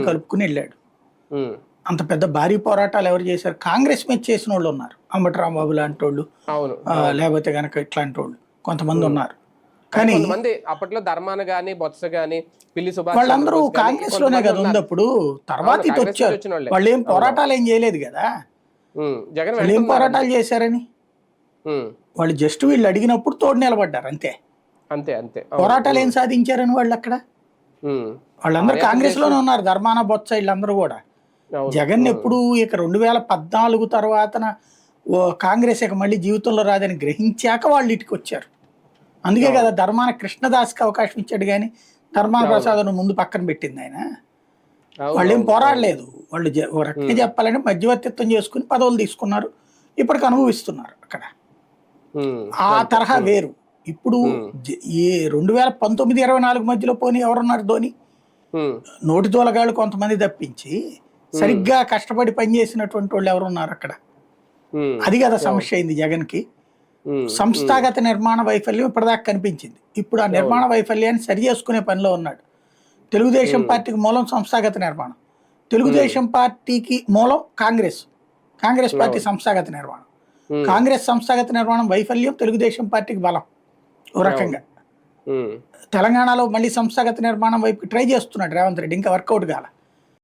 కలుపుకుని వెళ్ళాడు. ఉమ్, అంత పెద్ద భారీ పోరాటాలు ఎవరు చేశారు? కాంగ్రెస్ మీద చేసిన వాళ్ళు ఉన్నారు, అంబటి రాంబాబు లాంటి వాళ్ళు, అవును. లేకపోతే కనుక ఇట్లాంటి వాళ్ళు కొంతమంది ఉమ్. ఉన్నారు. అంటే కానీ కొంతమంది అప్పట్లో ధర్మాన గాని, బొత్స గాని, పిల్లి సుభాష్ వాళ్ళందరూ చంద్రబోస్ గాని కాంగ్రెస్ లోనే కొంతమంది కదా ఉంది ఉన్నారు. అప్పుడు. తర్వాత అవును, ఇటు కాంగ్రెస్ నుంచి వచ్చారు. వచ్చిన వాళ్ళే. వాళ్ళు ఏం అవును. పోరాటాలు ఏం చేయలేదు కదా. జగన్ వాళ్ళు ఏం వెళ్తున్నారని. పోరాటాలు చేశారని? ఉమ్, వాళ్ళు జస్ట్ వీళ్ళు అడిగినప్పుడు తోడు నిలబడ్డారు అంతే. అంతే అంతే. అవును. పోరాటాలు ఏం సాధించారని వాళ్ళు అక్కడ? ఉమ్. వాళ్ళందరూ పాదయాత్ర కాంగ్రెస్ చేసి. లోనే ఉన్నారు, ధర్మాన బొత్స వీళ్ళందరూ కూడా. అవును. జగన్ ఎప్పుడు ఇక 2014 తర్వాతన కాంగ్రెస్ ఇక మళ్ళీ జీవితంలో రాదని గ్రహించాక వాళ్ళు ఇటుకు వచ్చారు. అందుకే కదా ధర్మాన కృష్ణదాస్కి అవకాశం ఇచ్చాడు, కానీ ధర్మాన ప్రసాద్ను ముందు పక్కన పెట్టింది ఆయన. వాళ్ళు ఏం పోరాడలేదు. వాళ్ళు ఓ రకంగా చెప్పాలంటే మధ్యవర్తిత్వం చేసుకుని పదవులు తీసుకున్నారు, ఇప్పటికి అనుభవిస్తున్నారు అక్కడ. ఆ తరహా వేరు. ఇప్పుడు ఈ 2019-24 మధ్యలో పోనీ ఎవరున్నారు? ధోని నోటి తోలగాళ్ళు కొంతమంది తప్పించి సరిగ్గా కష్టపడి పనిచేసినటువంటి వాళ్ళు ఎవరున్నారు అక్కడ? అది కదా సమస్య అయింది జగన్కి. సంస్థాగత నిర్మాణ వైఫల్యం ఇప్పటిదాకా కనిపించింది. ఇప్పుడు ఆ నిర్మాణ వైఫల్యాన్ని సరి చేసుకునే పనిలో ఉన్నాడు. తెలుగుదేశం పార్టీకి మూలం సంస్థాగత నిర్మాణం, తెలుగుదేశం పార్టీకి మూలం కాంగ్రెస్, కాంగ్రెస్ పార్టీ సంస్థాగత నిర్మాణం. కాంగ్రెస్ సంస్థాగత నిర్మాణం వైఫల్యం తెలుగుదేశం పార్టీకి బలం ఓ రకంగా. తెలంగాణలో మళ్ళీ సంస్థాగత నిర్మాణం వైపు ట్రై చేస్తున్నాడు రేవంత్ రెడ్డి, ఇంకా వర్కౌట్ కాల.